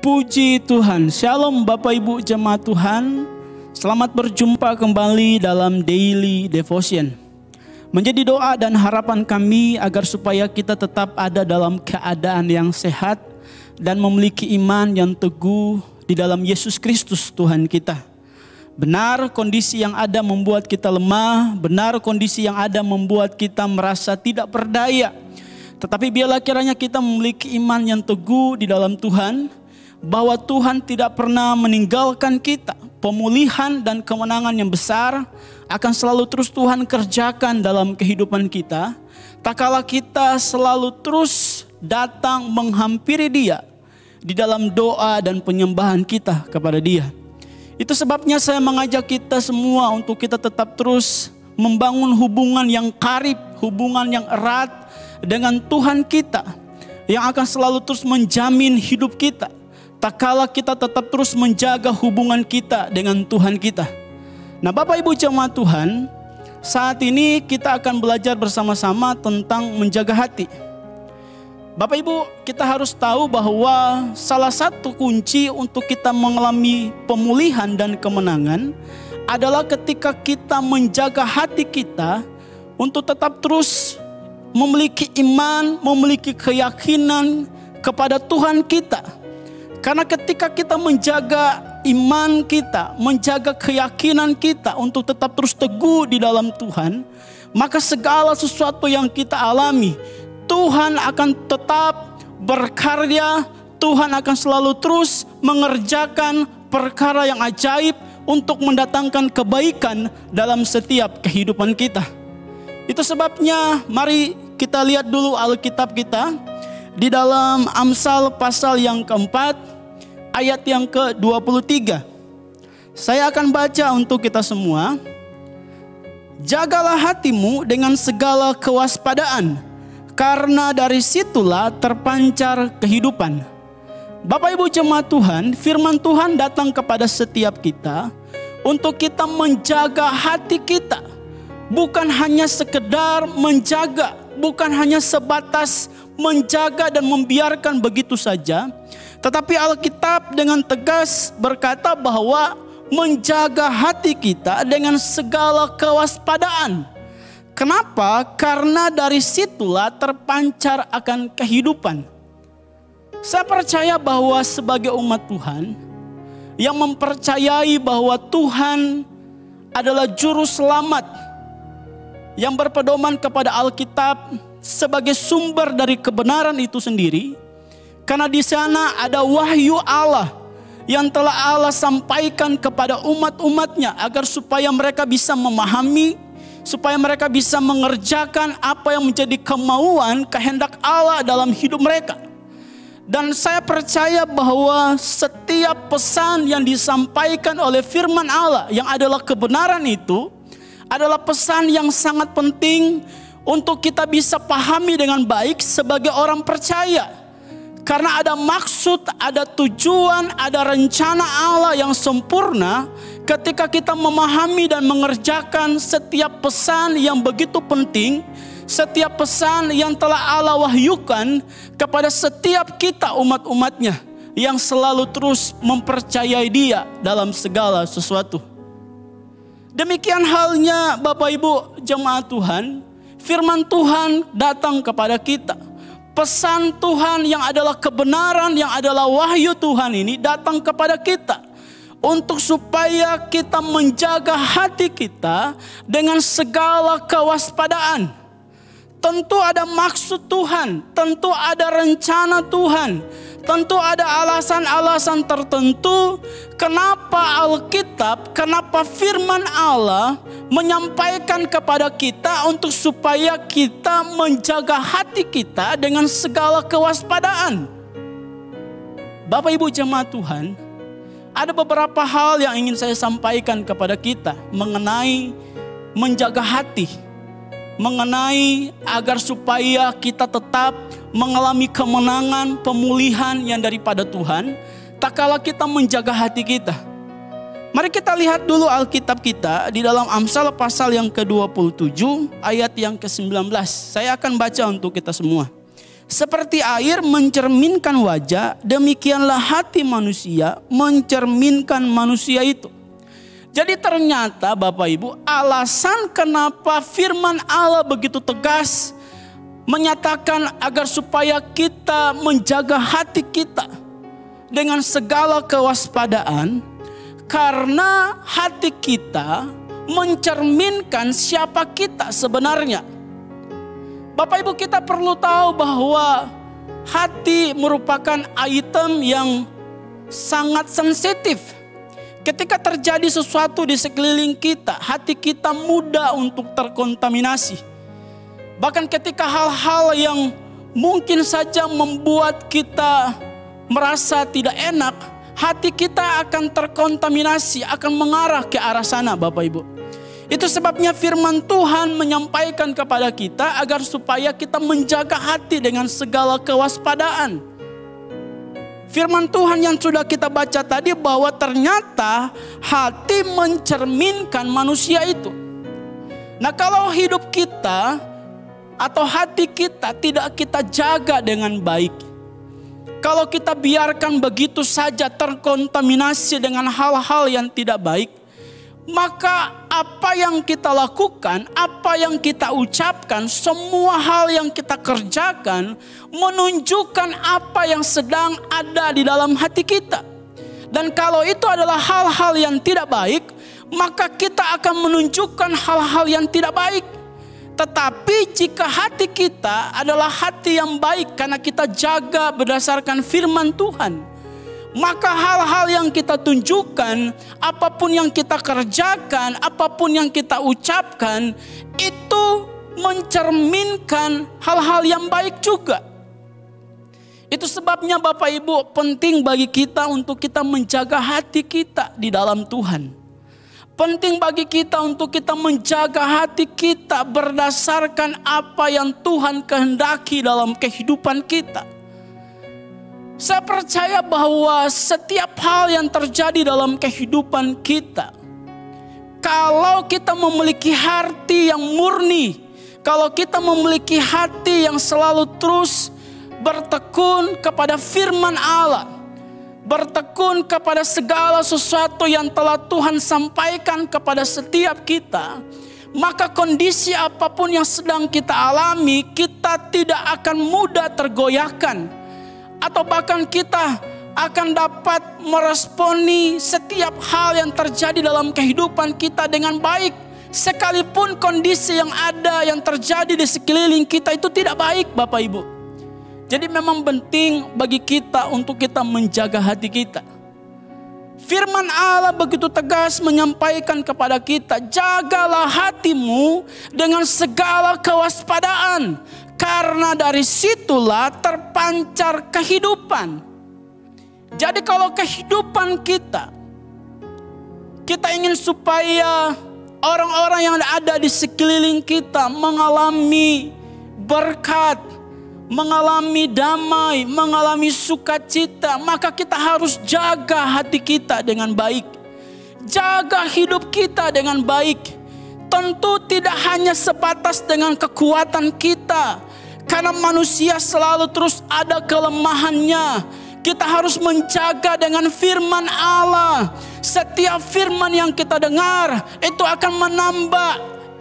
Puji Tuhan. Shalom Bapak Ibu jemaat Tuhan. Selamat berjumpa kembali dalam Daily Devotion. Menjadi doa dan harapan kami agar supaya kita tetap ada dalam keadaan yang sehat dan memiliki iman yang teguh di dalam Yesus Kristus Tuhan kita. Benar kondisi yang ada membuat kita lemah, benar kondisi yang ada membuat kita merasa tidak berdaya. Tetapi biarlah kiranya kita memiliki iman yang teguh di dalam Tuhan, bahwa Tuhan tidak pernah meninggalkan kita. Pemulihan dan kemenangan yang besar akan selalu terus Tuhan kerjakan dalam kehidupan kita. Tak kala kita selalu terus datang menghampiri Dia di dalam doa dan penyembahan kita kepada Dia. Itu sebabnya saya mengajak kita semua untuk kita tetap terus membangun hubungan yang karib, hubungan yang erat dengan Tuhan kita, yang akan selalu terus menjamin hidup kita. Tak kala kita tetap terus menjaga hubungan kita dengan Tuhan kita. Nah Bapak Ibu jemaat Tuhan, saat ini kita akan belajar bersama-sama tentang menjaga hati. Bapak Ibu, kita harus tahu bahwa salah satu kunci untuk kita mengalami pemulihan dan kemenangan adalah ketika kita menjaga hati kita untuk tetap terus memiliki iman, memiliki keyakinan kepada Tuhan kita. Karena ketika kita menjaga iman kita, menjaga keyakinan kita untuk tetap terus teguh di dalam Tuhan, maka segala sesuatu yang kita alami, Tuhan akan tetap berkarya, Tuhan akan selalu terus mengerjakan perkara yang ajaib untuk mendatangkan kebaikan dalam setiap kehidupan kita. Itu sebabnya mari kita lihat dulu Alkitab kita di dalam Amsal pasal yang keempat, ayat yang ke-23. Saya akan baca untuk kita semua. Jagalah hatimu dengan segala kewaspadaan, karena dari situlah terpancar kehidupan. Bapak Ibu jemaat Tuhan, firman Tuhan datang kepada setiap kita untuk kita menjaga hati kita. Bukan hanya sekedar menjaga, bukan hanya sebatas menjaga dan membiarkan begitu saja. Tetapi Alkitab dengan tegas berkata bahwa menjaga hati kita dengan segala kewaspadaan. Kenapa? Karena dari situlah terpancar akan kehidupan. Saya percaya bahwa sebagai umat Tuhan yang mempercayai bahwa Tuhan adalah juru selamat, yang berpedoman kepada Alkitab sebagai sumber dari kebenaran itu sendiri. Karena di sana ada wahyu Allah yang telah Allah sampaikan kepada umat-umatnya agar supaya mereka bisa memahami, supaya mereka bisa mengerjakan apa yang menjadi kemauan kehendak Allah dalam hidup mereka. Dan saya percaya bahwa setiap pesan yang disampaikan oleh firman Allah yang adalah kebenaran itu adalah pesan yang sangat penting untuk kita bisa pahami dengan baik sebagai orang percaya. Karena ada maksud, ada tujuan, ada rencana Allah yang sempurna ketika kita memahami dan mengerjakan setiap pesan yang begitu penting, setiap pesan yang telah Allah wahyukan kepada setiap kita umat-umatnya yang selalu terus mempercayai Dia dalam segala sesuatu. Demikian halnya Bapak Ibu jemaat Tuhan, firman Tuhan datang kepada kita. Pesan Tuhan yang adalah kebenaran, yang adalah wahyu Tuhan ini datang kepada kita untuk supaya kita menjaga hati kita dengan segala kewaspadaan. Tentu ada maksud Tuhan, tentu ada rencana Tuhan, tentu ada alasan-alasan tertentu kenapa Alkitab, kenapa firman Allah menyampaikan kepada kita untuk supaya kita menjaga hati kita dengan segala kewaspadaan. Bapak Ibu jemaat Tuhan, ada beberapa hal yang ingin saya sampaikan kepada kita mengenai menjaga hati, mengenai agar supaya kita tetap mengalami kemenangan, pemulihan yang daripada Tuhan, tak kala kita menjaga hati kita. Mari kita lihat dulu Alkitab kita di dalam Amsal pasal yang ke-27 ayat yang ke-19. Saya akan baca untuk kita semua. Seperti air mencerminkan wajah, demikianlah hati manusia mencerminkan manusia itu. Jadi ternyata Bapak Ibu, alasan kenapa firman Allah begitu tegas menyatakan agar supaya kita menjaga hati kita dengan segala kewaspadaan, karena hati kita mencerminkan siapa kita sebenarnya. Bapak Ibu, kita perlu tahu bahwa hati merupakan item yang sangat sensitif. Ketika terjadi sesuatu di sekeliling kita, hati kita mudah untuk terkontaminasi. Bahkan ketika hal-hal yang mungkin saja membuat kita merasa tidak enak, hati kita akan terkontaminasi, akan mengarah ke arah sana Bapak Ibu. Itu sebabnya firman Tuhan menyampaikan kepada kita agar supaya kita menjaga hati dengan segala kewaspadaan. Firman Tuhan yang sudah kita baca tadi bahwa ternyata hati mencerminkan manusia itu. Nah, kalau hidup kita atau hati kita tidak kita jaga dengan baik, kalau kita biarkan begitu saja terkontaminasi dengan hal-hal yang tidak baik, maka apa yang kita lakukan, apa yang kita ucapkan, semua hal yang kita kerjakan menunjukkan apa yang sedang ada di dalam hati kita. Dan kalau itu adalah hal-hal yang tidak baik, maka kita akan menunjukkan hal-hal yang tidak baik. Tetapi jika hati kita adalah hati yang baik karena kita jaga berdasarkan firman Tuhan, maka hal-hal yang kita tunjukkan, apapun yang kita kerjakan, apapun yang kita ucapkan, itu mencerminkan hal-hal yang baik juga. Itu sebabnya Bapak Ibu, penting bagi kita untuk kita menjaga hati kita di dalam Tuhan. Penting bagi kita untuk kita menjaga hati kita berdasarkan apa yang Tuhan kehendaki dalam kehidupan kita. Saya percaya bahwa setiap hal yang terjadi dalam kehidupan kita, kalau kita memiliki hati yang murni, kalau kita memiliki hati yang selalu terus bertekun kepada firman Allah, bertekun kepada segala sesuatu yang telah Tuhan sampaikan kepada setiap kita, maka kondisi apapun yang sedang kita alami, kita tidak akan mudah tergoyahkan. Atau bahkan kita akan dapat meresponi setiap hal yang terjadi dalam kehidupan kita dengan baik. Sekalipun kondisi yang ada yang terjadi di sekeliling kita itu tidak baik Bapak Ibu. Jadi memang penting bagi kita untuk kita menjaga hati kita. Firman Allah begitu tegas menyampaikan kepada kita, jagalah hatimu dengan segala kewaspadaan, karena dari situlah terpancar kehidupan. Jadi kalau kehidupan kita ingin supaya orang-orang yang ada di sekeliling kita mengalami berkat, mengalami damai, mengalami sukacita, maka kita harus jaga hati kita dengan baik. Jaga hidup kita dengan baik. Tentu tidak hanya sebatas dengan kekuatan kita, karena manusia selalu terus ada kelemahannya. Kita harus menjaga dengan firman Allah. Setiap firman yang kita dengar itu akan menambah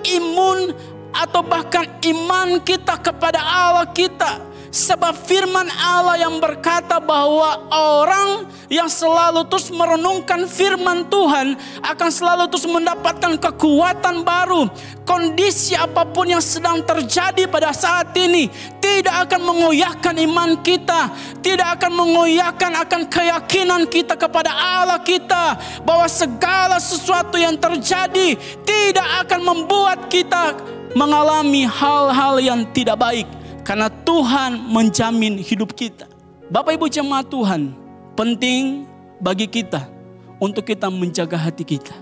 imun atau bahkan iman kita kepada Allah kita. Sebab firman Allah yang berkata bahwa orang yang selalu terus merenungkan firman Tuhan akan selalu terus mendapatkan kekuatan baru. Kondisi apapun yang sedang terjadi pada saat ini tidak akan mengoyakkan iman kita, tidak akan mengoyakkan akan keyakinan kita kepada Allah kita, bahwa segala sesuatu yang terjadi tidak akan membuat kita mengalami hal-hal yang tidak baik. Karena Tuhan menjamin hidup kita. Bapak Ibu jemaat Tuhan, penting bagi kita untuk kita menjaga hati kita.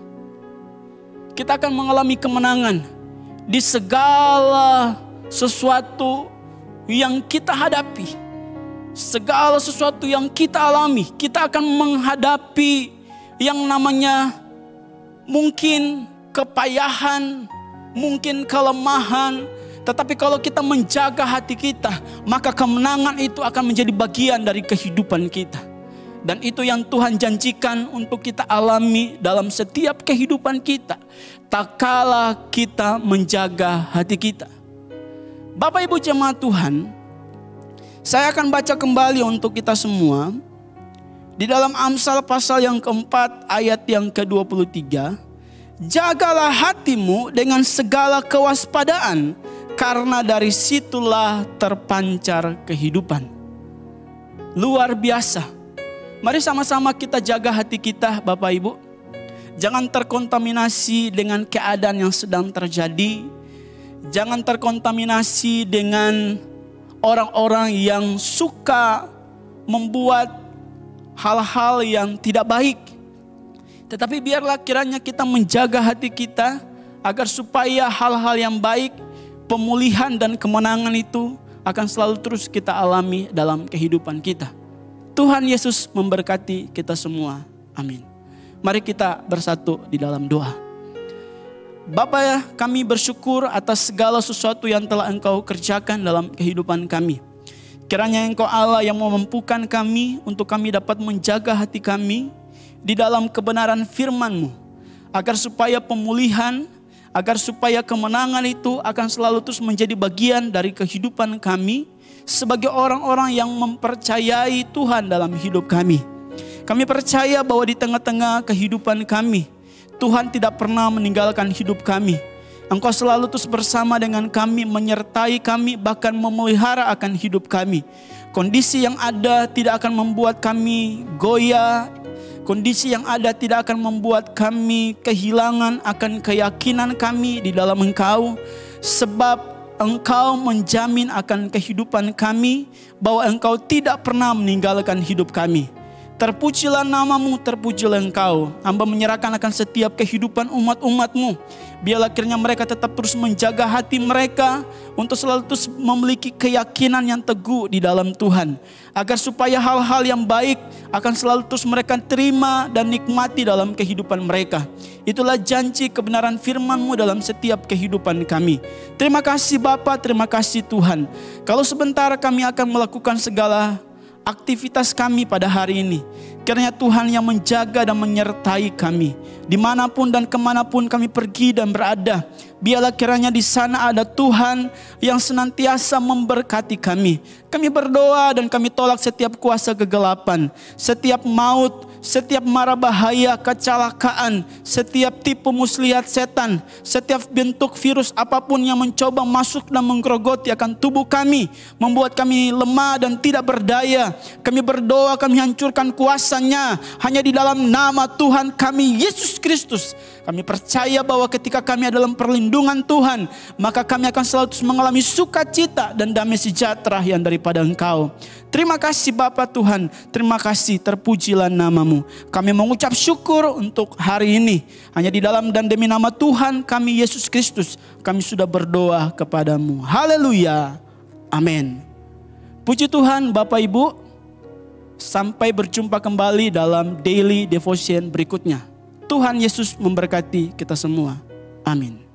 Kita akan mengalami kemenangan di segala sesuatu yang kita hadapi. Segala sesuatu yang kita alami, kita akan menghadapi yang namanya mungkin kepayahan, mungkin kelemahan. Tetapi kalau kita menjaga hati kita, maka kemenangan itu akan menjadi bagian dari kehidupan kita. Dan itu yang Tuhan janjikan untuk kita alami dalam setiap kehidupan kita, tak kala kita menjaga hati kita. Bapak Ibu jemaat Tuhan, saya akan baca kembali untuk kita semua. Di dalam Amsal pasal yang keempat ayat yang ke-23. Jagalah hatimu dengan segala kewaspadaan, karena dari situlah terpancar kehidupan. Luar biasa. Mari sama-sama kita jaga hati kita Bapak Ibu. Jangan terkontaminasi dengan keadaan yang sedang terjadi. Jangan terkontaminasi dengan orang-orang yang suka membuat hal-hal yang tidak baik. Tetapi biarlah kiranya kita menjaga hati kita agar supaya hal-hal yang baik, pemulihan dan kemenangan itu akan selalu terus kita alami dalam kehidupan kita. Tuhan Yesus memberkati kita semua. Amin. Mari kita bersatu di dalam doa. Bapa ya, kami bersyukur atas segala sesuatu yang telah Engkau kerjakan dalam kehidupan kami. Kiranya Engkau Allah yang memampukan kami untuk kami dapat menjaga hati kami di dalam kebenaran firman-Mu. Agar supaya pemulihan, agar supaya kemenangan itu akan selalu terus menjadi bagian dari kehidupan kami sebagai orang-orang yang mempercayai Tuhan dalam hidup kami. Kami percaya bahwa di tengah-tengah kehidupan kami, Tuhan tidak pernah meninggalkan hidup kami. Engkau selalu terus bersama dengan kami, menyertai kami, bahkan memelihara akan hidup kami. Kondisi yang ada tidak akan membuat kami goyah. Kondisi yang ada tidak akan membuat kami kehilangan akan keyakinan kami di dalam Engkau. Sebab Engkau menjamin akan kehidupan kami bahwa Engkau tidak pernah meninggalkan hidup kami. Terpujilah nama-Mu, terpujilah Engkau. Hamba menyerahkan akan setiap kehidupan umat-umat-Mu. Biarlah kiranya mereka tetap terus menjaga hati mereka untuk selalu terus memiliki keyakinan yang teguh di dalam Tuhan. Agar supaya hal-hal yang baik akan selalu terus mereka terima dan nikmati dalam kehidupan mereka. Itulah janji kebenaran firman-Mu dalam setiap kehidupan kami. Terima kasih Bapa, terima kasih Tuhan. Kalau sebentar kami akan melakukan segala aktivitas kami pada hari ini, kiranya Tuhan yang menjaga dan menyertai kami. Dimanapun dan kemanapun kami pergi dan berada, biarlah kiranya di sana ada Tuhan yang senantiasa memberkati kami. Kami berdoa dan kami tolak setiap kuasa kegelapan, setiap maut, setiap mara bahaya, kecelakaan, setiap tipu muslihat setan, setiap bentuk virus apapun yang mencoba masuk dan menggerogoti akan tubuh kami, membuat kami lemah dan tidak berdaya. Kami berdoa, kami hancurkan kuasanya hanya di dalam nama Tuhan kami Yesus Kristus. Kami percaya bahwa ketika kami ada dalam perlindungan Tuhan, maka kami akan selalu mengalami sukacita dan damai sejahtera yang daripada Engkau. Terima kasih Bapa Tuhan, terima kasih, terpujilah nama-Mu. Kami mengucap syukur untuk hari ini. Hanya di dalam dan demi nama Tuhan kami Yesus Kristus, kami sudah berdoa kepadamu. Haleluya, amin. Puji Tuhan Bapak Ibu. Sampai berjumpa kembali dalam daily devotion berikutnya. Tuhan Yesus memberkati kita semua. Amin.